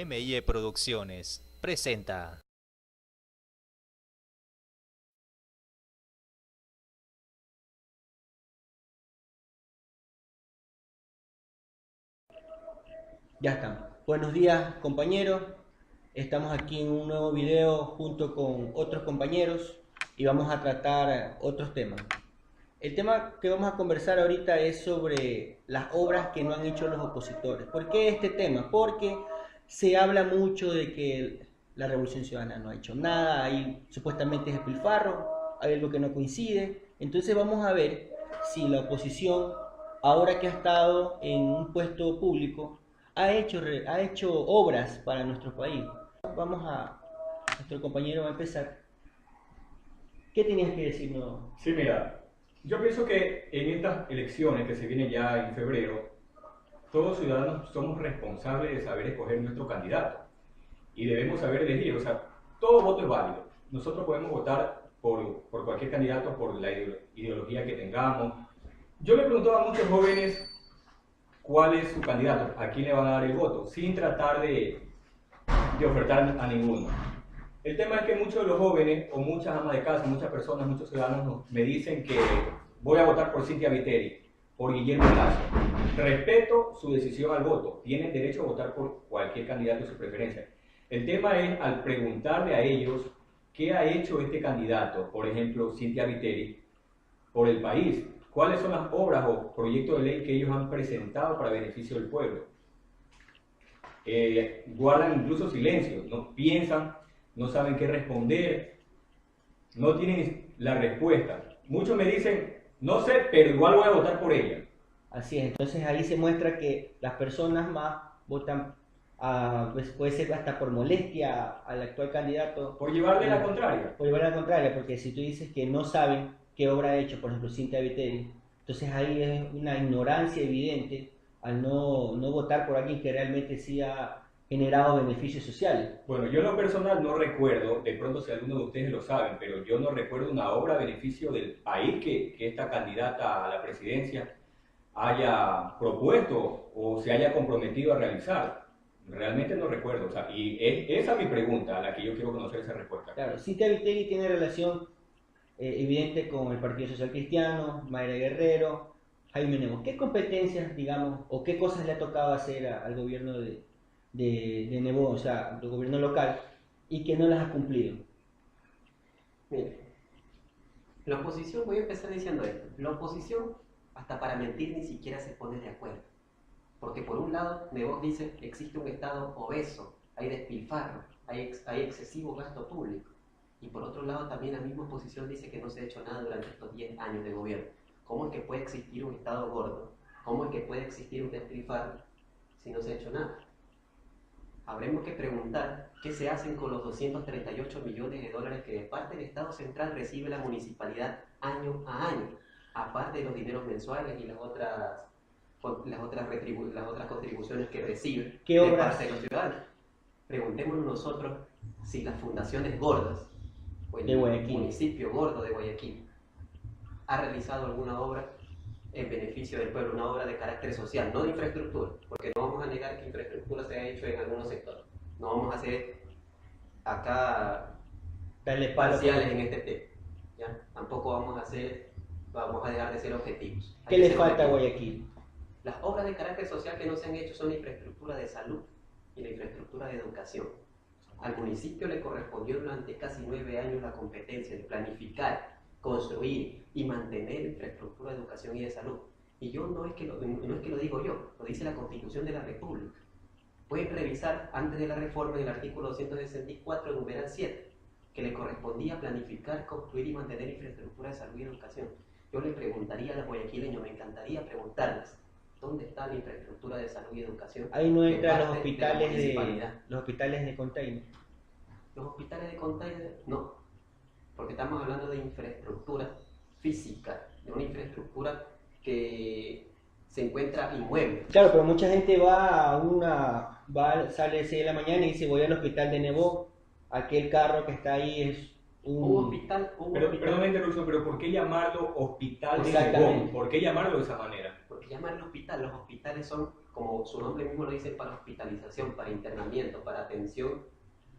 MIE Producciones presenta. Ya está. Buenos días, compañeros. Estamos aquí en un nuevo video junto con otros compañeros y vamos a tratar otros temas. El tema que vamos a conversar ahorita es sobre las obras que no han hecho los opositores. ¿Por qué este tema? Porque se habla mucho de que la Revolución Ciudadana no ha hecho nada, hay supuestamente despilfarro, hay algo que no coincide. Entonces vamos a ver si la oposición, ahora que ha estado en un puesto público, ha hecho obras para nuestro país. Nuestro compañero va a empezar. ¿Qué tenías que decirnos? Sí, mira, yo pienso que en estas elecciones que se vienen ya en febrero, todos ciudadanos somos responsables de saber escoger nuestro candidato y debemos saber elegir, o sea, todo voto es válido. Nosotros podemos votar por cualquier candidato, por la ideología que tengamos. Yo le preguntaba a muchos jóvenes cuál es su candidato, a quién le van a dar el voto, sin tratar de ofertar a ninguno. El tema es que muchos de los jóvenes, o muchas amas de casa, muchas personas, muchos ciudadanos me dicen que voy a votar por Cynthia Viteri, por Guillermo Lazo. Respeto su decisión al voto, tienen derecho a votar por cualquier candidato de su preferencia. El tema es al preguntarle a ellos qué ha hecho este candidato, por ejemplo, Cynthia Viteri, por el país, cuáles son las obras o proyectos de ley que ellos han presentado para beneficio del pueblo. Guardan incluso silencio, no piensan, no saben qué responder, no tienen la respuesta. Muchos me dicen, no sé, pero igual voy a votar por ella. Así es, entonces ahí se muestra que las personas más votan, pues puede ser hasta por molestia al actual candidato. Por llevarle la contraria. Por llevar la contraria, porque si tú dices que no saben qué obra ha hecho, por ejemplo, Cynthia Viteri, entonces ahí es una ignorancia evidente al no votar por alguien que realmente sí ha generado beneficios sociales. Bueno, yo en lo personal no recuerdo, de pronto si alguno de ustedes lo saben, pero yo no recuerdo una obra a beneficio del país que esta candidata a la presidencia haya propuesto o se haya comprometido a realizar. Realmente no recuerdo, o sea, y esa es mi pregunta a la que yo quiero conocer esa respuesta. Claro, Cynthia Viteri tiene relación evidente con el Partido Social Cristiano, Mayra Guerrero, Jaime Nebo. ¿Qué competencias, digamos, o qué cosas le ha tocado hacer al gobierno de Nebo, o sea, al gobierno local, y que no las ha cumplido? Mire, la oposición, voy a empezar diciendo esto, la oposición hasta para mentir ni siquiera se pone de acuerdo. Porque por un lado, Nebo dice que existe un Estado obeso, hay despilfarro, hay excesivo gasto público. Y por otro lado, también la misma oposición dice que no se ha hecho nada durante estos 10 años de gobierno. ¿Cómo es que puede existir un Estado gordo? ¿Cómo es que puede existir un despilfarro si no se ha hecho nada? Habremos que preguntar qué se hacen con los 238 millones de dólares que de parte del Estado central recibe la municipalidad año a año, aparte de los dineros mensuales y las otras contribuciones que recibe de parte de los ciudadanos. Preguntémonos nosotros si las fundaciones gordas o el municipio gordo de Guayaquil ha realizado alguna obra en beneficio del pueblo, una obra de carácter social, no de infraestructura, porque no vamos a negar que infraestructura se ha hecho en algunos sectores. No vamos a hacer acá parciales en este tema. ¿Ya? Tampoco vamos a dejar de ser objetivos. ¿Qué le falta a Guayaquil? Las obras de carácter social que no se han hecho son la infraestructura de salud y la infraestructura de educación. Al municipio le correspondió durante casi 9 años la competencia de planificar, construir y mantener infraestructura de educación y de salud. Y yo no es que lo digo yo, lo dice la Constitución de la República. Pueden revisar antes de la reforma en el artículo 264, numeral 7, que le correspondía planificar, construir y mantener infraestructura de salud y educación. Yo le preguntaría a los guayaquileños, me encantaría preguntarles, ¿dónde está la infraestructura de salud y educación? Ahí no entran los hospitales de container. Los hospitales de container, no, porque estamos hablando de infraestructura física, de una infraestructura que se encuentra inmueble. Claro, pero mucha gente sale a 6 de la mañana y dice voy al hospital de Nebo, aquel carro que está ahí es un hospital. Perdón la interrupción, pero ¿por qué llamarlo hospital de Nebo? ¿Por qué llamarlo de esa manera? Porque llamarlo hospital, los hospitales son como su nombre mismo lo dice, para hospitalización, para internamiento, para atención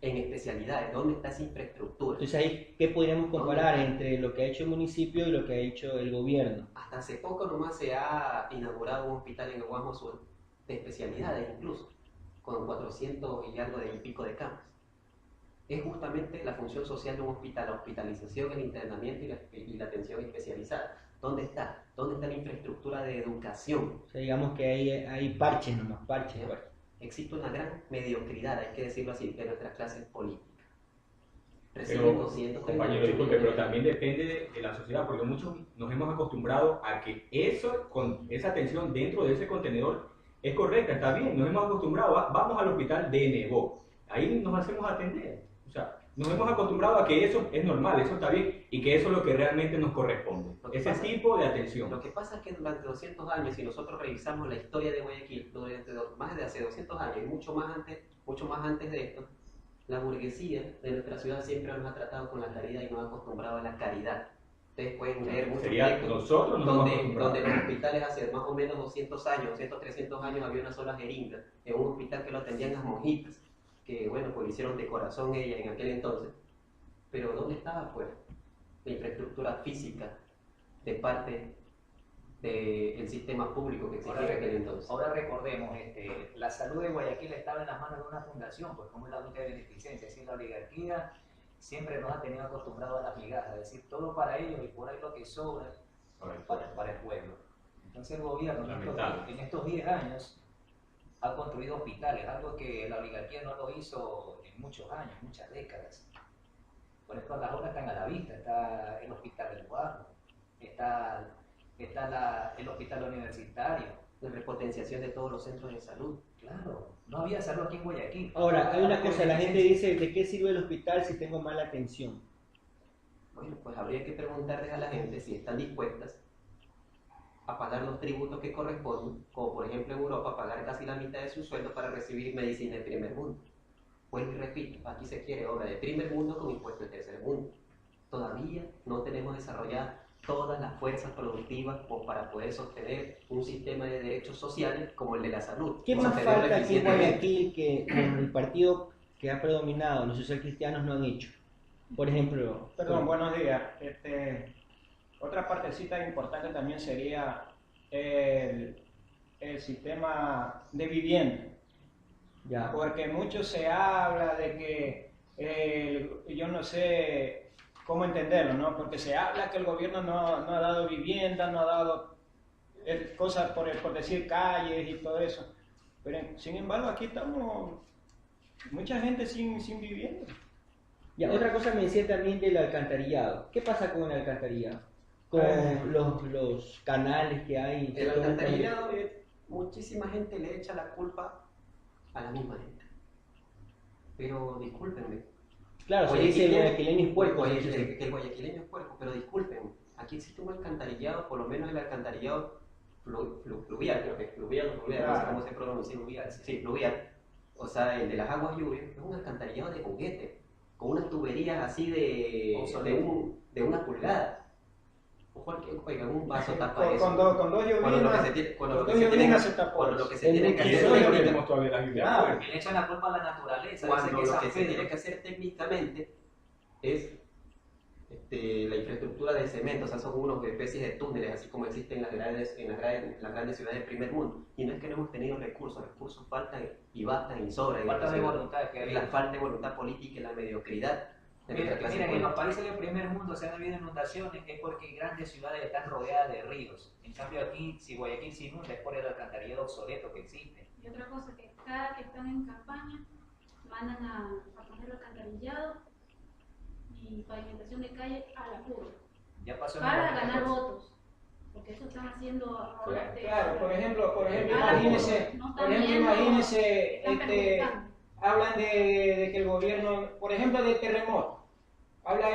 en especialidades. ¿Dónde está esa infraestructura? Entonces ahí, ¿qué podríamos comparar entre lo que ha hecho el municipio y lo que ha hecho el gobierno? Hasta hace poco nomás se ha inaugurado un hospital en el Guasmo Sur, de especialidades incluso, con 400 y algo de pico de camas. Es justamente la función social de un hospital, la hospitalización, el internamiento y la atención especializada. ¿Dónde está? ¿Dónde está la infraestructura de educación? O sea, digamos que hay parches nomás, parches. ¿Ya? Existe una gran mediocridad, hay que decirlo así, de nuestras clases políticas. Reciben Pero, 200, compañero, disculpe, pero también depende de la sociedad, porque muchos nos hemos acostumbrado a que eso, con esa atención dentro de ese contenedor es correcta, está bien, nos hemos acostumbrado, vamos al hospital de Nebo, ahí nos hacemos atender. O sea, nos hemos acostumbrado a que eso es normal, eso está bien, y que eso es lo que realmente nos corresponde, ese tipo de atención. Lo que pasa es que durante 200 años, si nosotros revisamos la historia de Guayaquil, más de hace 200 años y mucho más antes de esto, la burguesía de nuestra ciudad siempre nos ha tratado con la caridad y nos ha acostumbrado a la caridad. Ustedes pueden leer muchos textos nosotros nos hemos acostumbrado. donde los hospitales hace más o menos 200 años, 200, 300 años había una sola jeringa, en un hospital que lo atendían las monjitas, que bueno, pues lo hicieron de corazón ellas en aquel entonces. Pero ¿dónde estaba pues la infraestructura física de parte del sistema público que existía en aquel entonces? Ahora recordemos, la salud de Guayaquil estaba en las manos de una fundación, pues como es la Junta de Beneficencia, es decir, la oligarquía siempre nos ha tenido acostumbrados a las migajas, es decir, todo para ellos y por ahí lo que sobra para el pueblo. Entonces el gobierno en estos 10 años ha construido hospitales, algo que la oligarquía no lo hizo en muchos años, muchas décadas. Por ejemplo, las obras están a la vista, está el hospital del Guasmo, está el hospital universitario. La repotenciación de todos los centros de salud. Claro, no había salud aquí en Guayaquil. Ahora, hay una cosa, la gente dice, ¿de qué sirve el hospital si tengo mala atención? Bueno, pues habría que preguntarles a la gente si están dispuestas a pagar los tributos que corresponden, como por ejemplo en Europa, pagar casi la mitad de su sueldo para recibir medicina de primer mundo. Vuelvo y repito, aquí se quiere obra de primer mundo con impuestos de tercer mundo. Todavía no tenemos desarrolladas todas las fuerzas productivas para poder sostener un sistema de derechos sociales como el de la salud. ¿Qué más falta aquí en Guayaquil que con el partido que ha predominado, los socialcristianos, no han hecho? Por ejemplo... Perdón, buenos días. Otra partecita importante también sería el sistema de vivienda. Ya. Porque mucho se habla de que, yo no sé cómo entenderlo, ¿no? Porque se habla que el gobierno no ha dado vivienda, no ha dado cosas por decir calles y todo eso. Pero sin embargo aquí estamos, mucha gente sin vivienda. Ya, otra cosa me decía también del alcantarillado. ¿Qué pasa con el alcantarillado? Con los canales que hay. El alcantarillado, muchísima gente le echa la culpa a la misma gente. Pero discúlpenme. Claro, se dice el guayaquileño es puerco. Que el guayaquileño es puerco, pero discúlpenme. Aquí existe un alcantarillado, por lo menos el alcantarillado fluvial, creo que es fluvial, no sé cómo se pronuncia. Fluvial, sí, fluvial. O sea, el de las aguas lluvias es un alcantarillado de juguete, con unas tuberías así de una pulgada. Oiga, un vaso tapa eso. Con dos llovinas, con lo que se tiene que hacer. Eso no tenemos todavía la Biblia. Le echan la culpa a la naturaleza. Cuando lo que se tiene que hacer técnicamente es la infraestructura de cemento, o sea, son unas especies de túneles, así como existen en las grandes ciudades del primer mundo. Y no es que no hemos tenido recursos faltan y bastan y sobran. Falta de voluntad. La falta de voluntad política y la mediocridad. Miren, en los países del primer mundo se han habido inundaciones, es porque grandes ciudades están rodeadas de ríos. En cambio aquí, si Guayaquil se inunda, es por el alcantarillado obsoleto que existe. Y otra cosa, que cada que están en campaña mandan a poner alcantarillado y pavimentación de calle a la pura. Ya pasó Para ganar votos. Porque eso están haciendo ahora. Claro, por ejemplo, están imagínese, perjudicando. hablan de que el gobierno, por ejemplo, del terremoto. Habla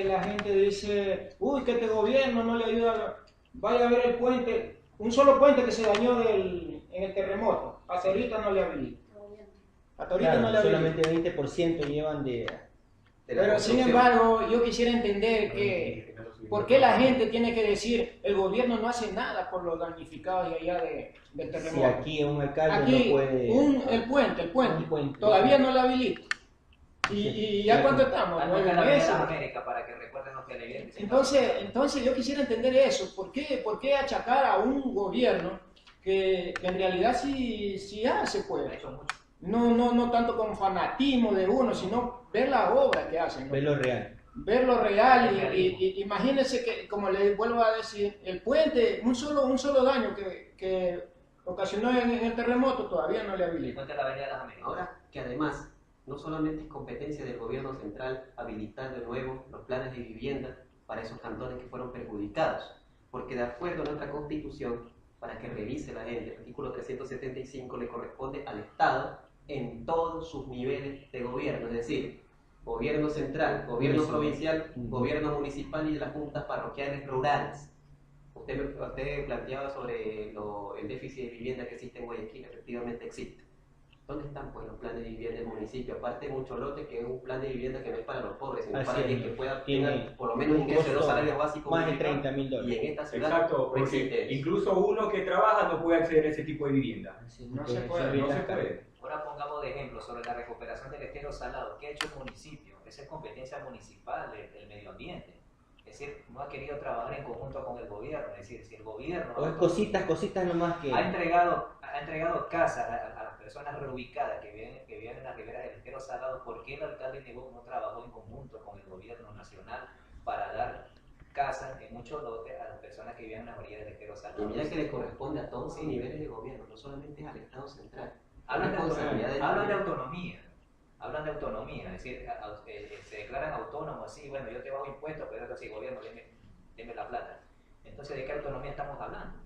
la gente dice, uy, que este gobierno no le ayuda. Vaya a ver el puente, un solo puente que se dañó en el terremoto. Hasta ahorita no le habilita. Hasta ahorita Claro, no le habilita. solamente 20% llevan de... Pero sin embargo, yo quisiera entender que ¿Por qué la gente tiene que decir el gobierno no hace nada por los damnificados de allá del terremoto? Si aquí un alcalde Aquí, no puede... el puente, Un puente. todavía no lo habilita. ¿Y ya cuánto estamos? Algo que 9 la meses. Avenida América para que recuerden los televidentes. Entonces yo quisiera entender eso. ¿Por qué achacar a un gobierno que en realidad sí hace, Ha pues? hecho mucho. No tanto con fanatismo de uno, sino ver la obra que hacen, ¿no? Ve lo real. Ver lo real y imagínense que, como les vuelvo a decir, el puente, un solo daño que ocasionó en el terremoto todavía no le habilita. Puente de la Avenida de las Américas. Ahora que además no solamente es competencia del gobierno central habilitar de nuevo los planes de vivienda para esos cantones que fueron perjudicados, porque de acuerdo a nuestra constitución, para que revise la gente, el artículo 375 le corresponde al Estado en todos sus niveles de gobierno, es decir, gobierno central, gobierno Municipal. provincial, gobierno municipal y de las juntas parroquiales rurales. Usted planteaba sobre el déficit de vivienda que existe en Guayaquil, efectivamente existe. ¿Dónde están pues los planes de vivienda del municipio? Aparte de mucho lote, que es un plan de vivienda que no es para los pobres, sino Así para es. alguien que pueda Tiene tener por lo menos un ingreso de 2 costo salarios básicos. más de unificados. $30.000. Y en esta ciudad Exacto, no porque existe eso. incluso uno que trabaja no puede acceder a ese tipo de vivienda. No se puede. No se puede. Ahora pongamos de ejemplo sobre la recuperación del estero salado. ¿Qué ha hecho el municipio? Esa es competencia municipal del medio ambiente. Es decir, no ha querido trabajar en conjunto con el gobierno. Es decir, si el gobierno O es cositas nomás que... ha entregado casas a las personas reubicadas que viven en las riberas del estero salado, ¿por qué el alcalde Nebot no trabajó en conjunto con el gobierno nacional para dar casas en muchos lotes a las personas que viven en las orillas del estero Y salado? mira que le corresponde a todos los niveles de gobierno, no solamente al Estado central. Hablan de Responsabilidad del autonomía, gobierno. hablan de autonomía, es decir, se declaran autónomos, sí, bueno, yo te bajo impuestos, pero eso sí, gobierno, deme la plata. Entonces, ¿de qué autonomía estamos hablando?